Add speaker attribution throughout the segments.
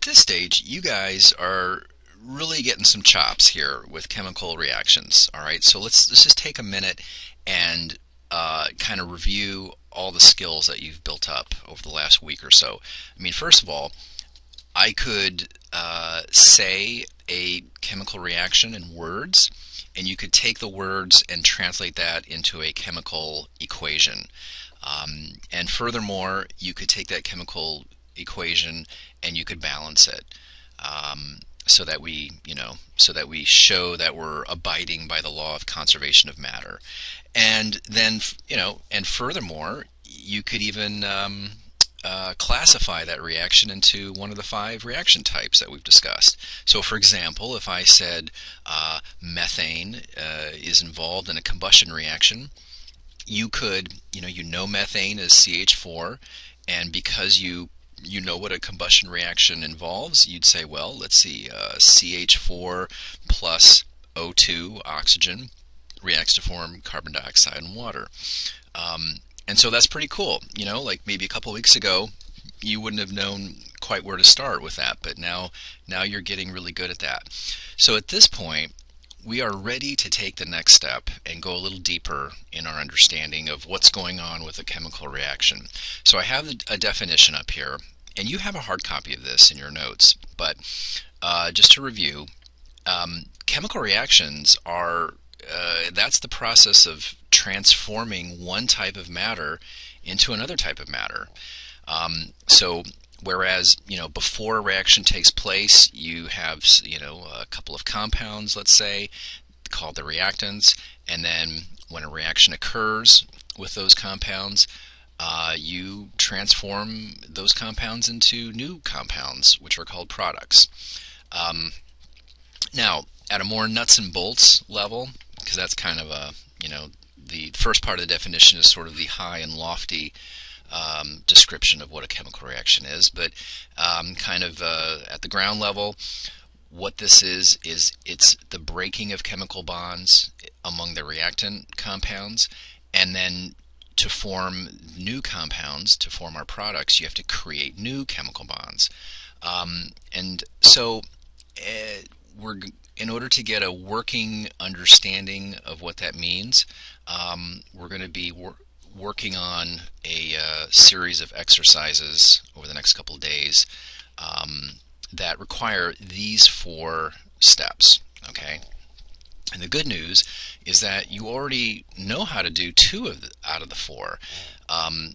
Speaker 1: this stage, you guys are really getting some chops here with chemical reactions. All right, so let's just take a minute and kind of review all the skills that you've built up over the last week or so. I mean, first of all, I could say a chemical reaction in words, and you could take the words and translate that into a chemical equation. And furthermore, you could take that chemical equation and you could balance it, so that we show that we're abiding by the law of conservation of matter. And then, and furthermore, you could even classify that reaction into one of the 5 reaction types that we've discussed. So for example, if I said methane is involved in a combustion reaction, you could, methane is CH4, and because you know what a combustion reaction involves, you'd say, well, let's see, CH4 plus O2, oxygen, reacts to form carbon dioxide and water. And so that's pretty cool. Like maybe a couple weeks ago, you wouldn't have known quite where to start with that, but now you're getting really good at that. So at this point, we are ready to take the next step and go a little deeper in our understanding of what's going on with a chemical reaction. So I have a definition up here, and you have a hard copy of this in your notes, but just to review, chemical reactions are that's the process of transforming one type of matter into another type of matter. So whereas, before a reaction takes place, you have, a couple of compounds, let's say, called the reactants, and then when a reaction occurs with those compounds, you transform those compounds into new compounds, which are called products. Now, at a more nuts and bolts level, because that's kind of the first part of the definition is sort of the high and lofty description of what a chemical reaction is, but kind of at the ground level, what this is it's the breaking of chemical bonds among the reactant compounds, and then to form new compounds, to form our products, you have to create new chemical bonds. And so in order to get a working understanding of what that means, we're going to be working on a series of exercises over the next couple of days that require these 4 steps. Okay, and the good news is that you already know how to do 2 out of the 4,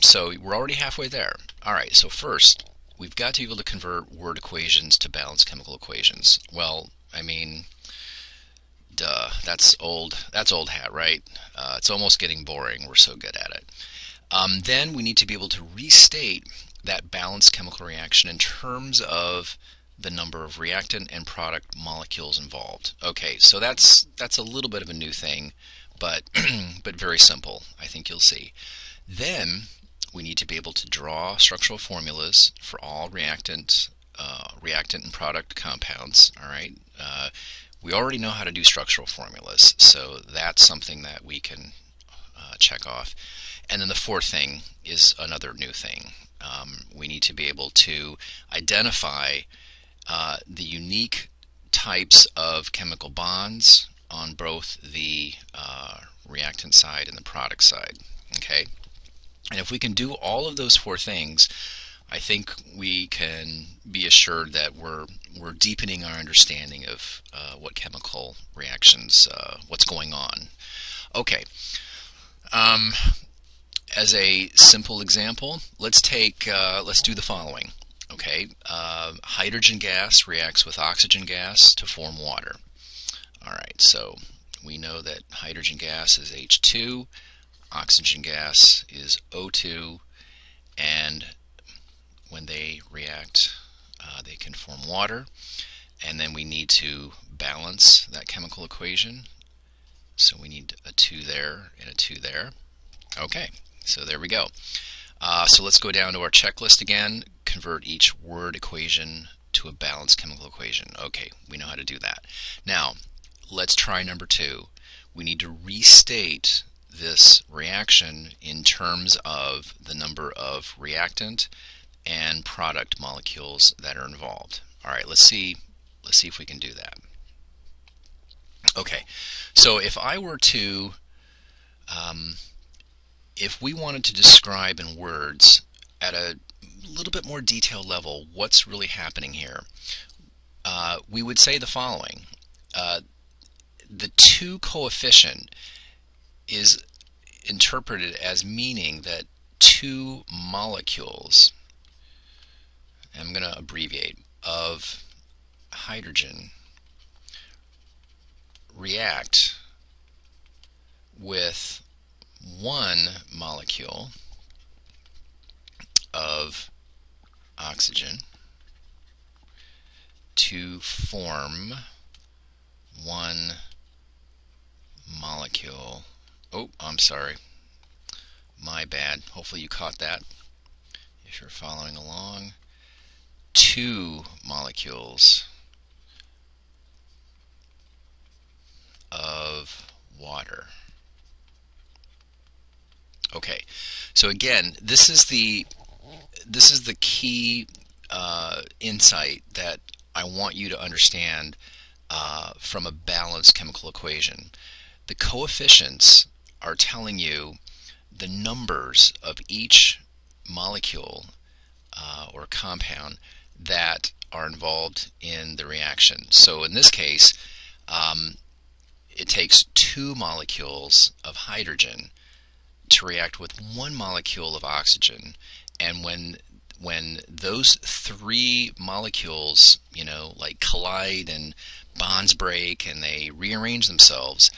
Speaker 1: so we're already halfway there. All right, so first we've got to be able to convert word equations to balanced chemical equations. Well, I mean, duh, that's old hat, right? It's almost getting boring. We're so good at it. Then we need to be able to restate that balanced chemical reaction in terms of the number of reactant and product molecules involved. Okay, so that's a little bit of a new thing, but but very simple, I think you'll see. Then we need to be able to draw structural formulas for all reactant and product compounds. All right. We already know how to do structural formulas, so that's something that we can check off. And then the 4th thing is another new thing. We need to be able to identify the unique types of chemical bonds on both the reactant side and the product side. Okay, and if we can do all of those 4 things, I think we can be assured that we're deepening our understanding of what chemical reactions, what's going on. Okay. As a simple example, let's do the following. Okay, hydrogen gas reacts with oxygen gas to form water. All right, so we know that hydrogen gas is H2, oxygen gas is O2, and when they react, they can form water, and then we need to balance that chemical equation. So we need a 2 there and a 2 there. Okay, so there we go. So let's go down to our checklist again, convert each word equation to a balanced chemical equation. Okay, we know how to do that. Now, let's try number 2. We need to restate this reaction in terms of the number of reactant and product molecules that are involved. All right, let's see if we can do that. Okay, so if I were to, if we wanted to describe in words at a little bit more detailed level what's really happening here, we would say the following. The 2 coefficient is interpreted as meaning that 2 molecules, I'm going to abbreviate, of hydrogen react with 1 molecule of oxygen to form 1 molecule. Oh, I'm sorry. My bad. Hopefully you caught that if you're following along. 2 molecules of water. Okay, so again, this is the key insight that I want you to understand from a balanced chemical equation. The coefficients are telling you the numbers of each molecule or compound that are involved in the reaction. So in this case, it takes 2 molecules of hydrogen to react with 1 molecule of oxygen, and when those 3 molecules, like collide and bonds break and they rearrange themselves,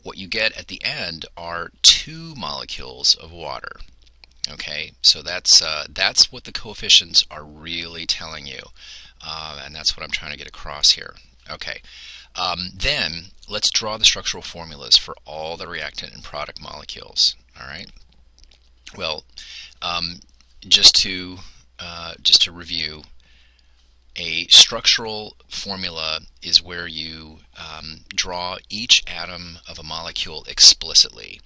Speaker 1: what you get at the end are 2 molecules of water. Okay, so that's what the coefficients are really telling you, and that's what I'm trying to get across here. Okay, then let's draw the structural formulas for all the reactant and product molecules. All right. Well, just to review, a structural formula is where you draw each atom of a molecule explicitly,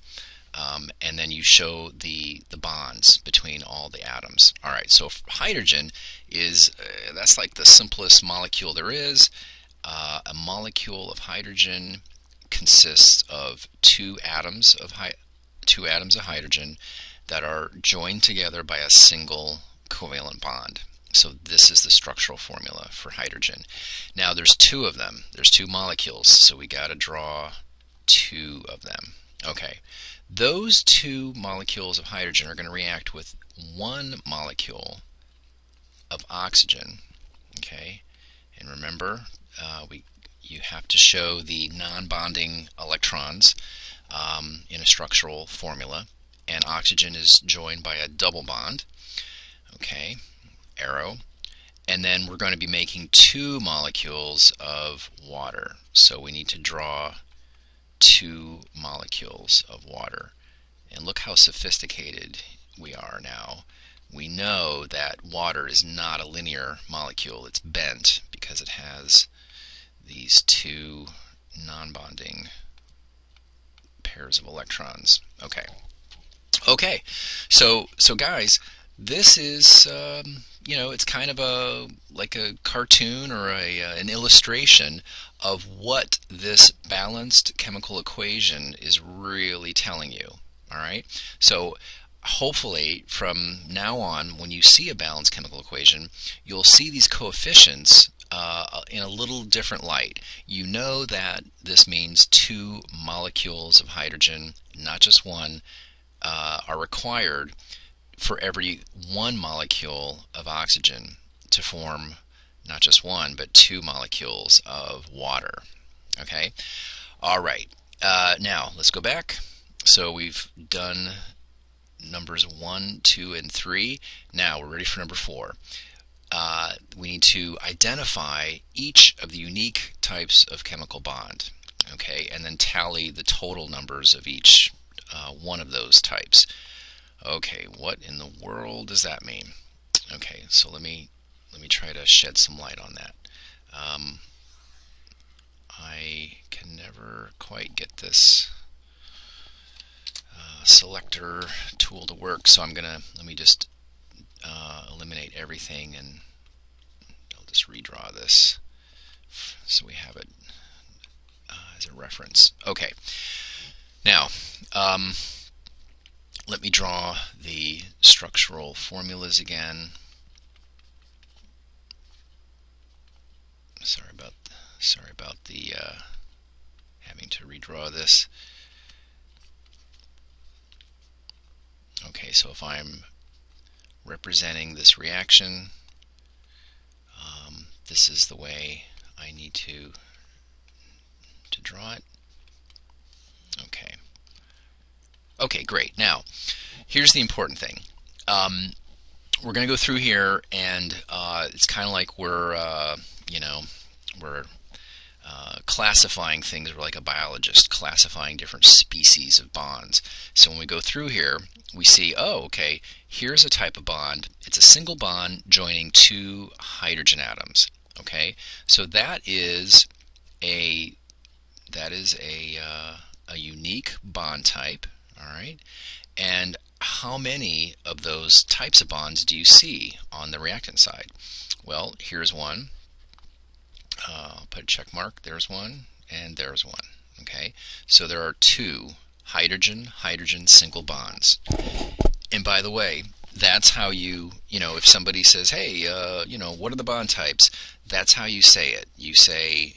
Speaker 1: and then you show the bonds between all the atoms. All right, so hydrogen is that's like the simplest molecule there is. A molecule of hydrogen consists of 2 atoms of hydrogen that are joined together by a single covalent bond. So this is the structural formula for hydrogen. Now there's 2 of them. There's 2 molecules, so we got to draw 2 of them. Okay, those 2 molecules of hydrogen are going to react with 1 molecule of oxygen. Okay, and remember, you have to show the non-bonding electrons in a structural formula, and oxygen is joined by a double bond. Okay, arrow. And then we're going to be making 2 molecules of water, so we need to draw 2 molecules of water. And look how sophisticated we are now. We know that water is not a linear molecule. It's bent because it has these 2 non-bonding pairs of electrons. Okay. Okay. So guys, this is it's kind of like a cartoon or an illustration of what this balanced chemical equation is really telling you. All right. So hopefully from now on, when you see a balanced chemical equation, you'll see these coefficients in a little different light. You know that this means 2 molecules of hydrogen, not just 1, are required for every 1 molecule of oxygen to form not just 1 but 2 molecules of water. Okay? All right. Now let's go back. So we've done numbers 1, 2, and 3. Now we're ready for number 4. We need to identify each of the unique types of chemical bond, okay, and then tally the total numbers of each one of those types. Okay, what in the world does that mean? Okay, so let me try to shed some light on that. I can never quite get this selector tool to work, so let me just eliminate everything, and I'll just redraw draw this so we have it as a reference. Okay, now let me draw the structural formulas again. Sorry about the having to redraw this. Okay, so if I'm representing this reaction, this is the way I need to draw it. Okay. Okay, great. Now, here's the important thing. We're going to go through here, and it's kind of like we're classifying things. We're like a biologist classifying different species of bonds. So when we go through here, we see, oh, okay, here's a type of bond. It's a single bond joining two hydrogen atoms. Okay, so that is a unique bond type. All right, and how many of those types of bonds do you see on the reactant side? Well, here's one. I'll put a check mark. There's one, and there's one. Okay, so there are two hydrogen-hydrogen single bonds. And by the way, that's how if somebody says, hey, what are the bond types? That's how you say it. You say,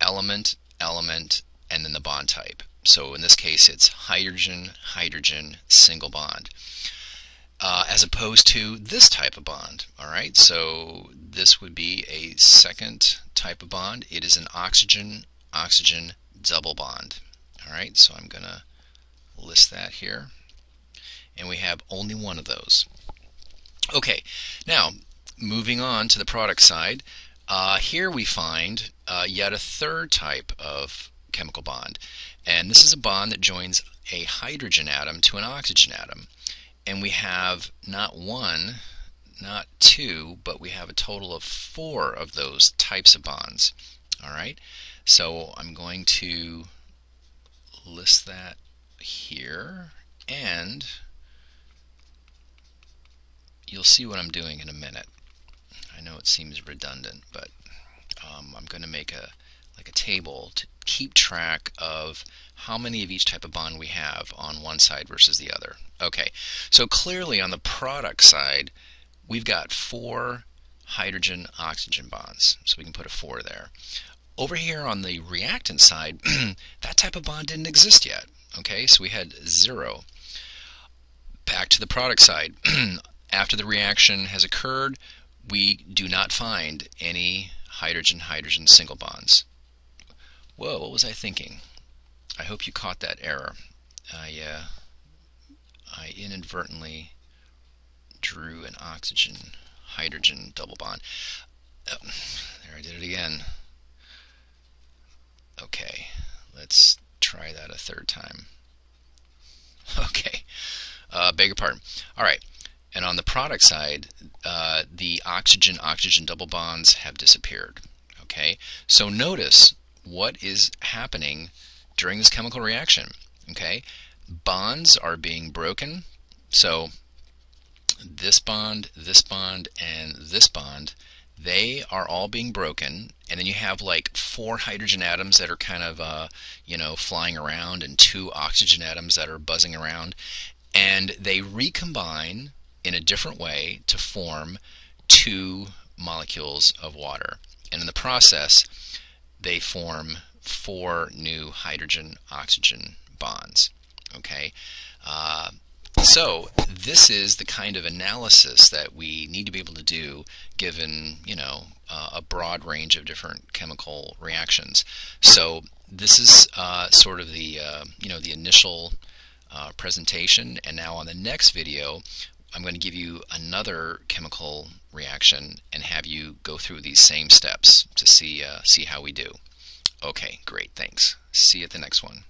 Speaker 1: element, element, and then the bond type. So in this case, it's hydrogen-hydrogen single bond, as opposed to this type of bond. All right, so this would be a second type of bond. It is an oxygen-oxygen double bond. All right, so I'm going to list that here. And we have only one of those. Okay, now moving on to the product side, here we find yet a third type of chemical bond. And this is a bond that joins a hydrogen atom to an oxygen atom. And we have not one, not two, but we have a total of 4 of those types of bonds. All right, so I'm going to list that here, and you'll see what I'm doing in a minute. I know it seems redundant, but I'm going to make a table to keep track of how many of each type of bond we have on one side versus the other. Okay, so clearly on the product side, we've got 4 hydrogen-oxygen bonds, so we can put a 4 there. Over here on the reactant side, that type of bond didn't exist yet. Okay, so we had 0. Back to the product side. After the reaction has occurred, we do not find any hydrogen-hydrogen single bonds. Whoa, what was I thinking? I hope you caught that error. I inadvertently drew an oxygen-hydrogen double bond. Oh, there, I did it again. Okay, let's try that a third time. Okay, beg your pardon. All right, and on the product side, the oxygen-oxygen double bonds have disappeared. Okay, so notice what is happening during this chemical reaction. Okay, bonds are being broken. So this bond, and this bond, they are all being broken, and then you have like 4 hydrogen atoms that are kind of flying around, and 2 oxygen atoms that are buzzing around, and they recombine in a different way to form 2 molecules of water, and in the process they form 4 new hydrogen-oxygen bonds. Okay, so this is the kind of analysis that we need to be able to do given a broad range of different chemical reactions. So this is sort of the the initial presentation, and now on the next video I'm going to give you another chemical reaction and have you go through these same steps to see how we do. Okay, great, thanks. See you at the next one.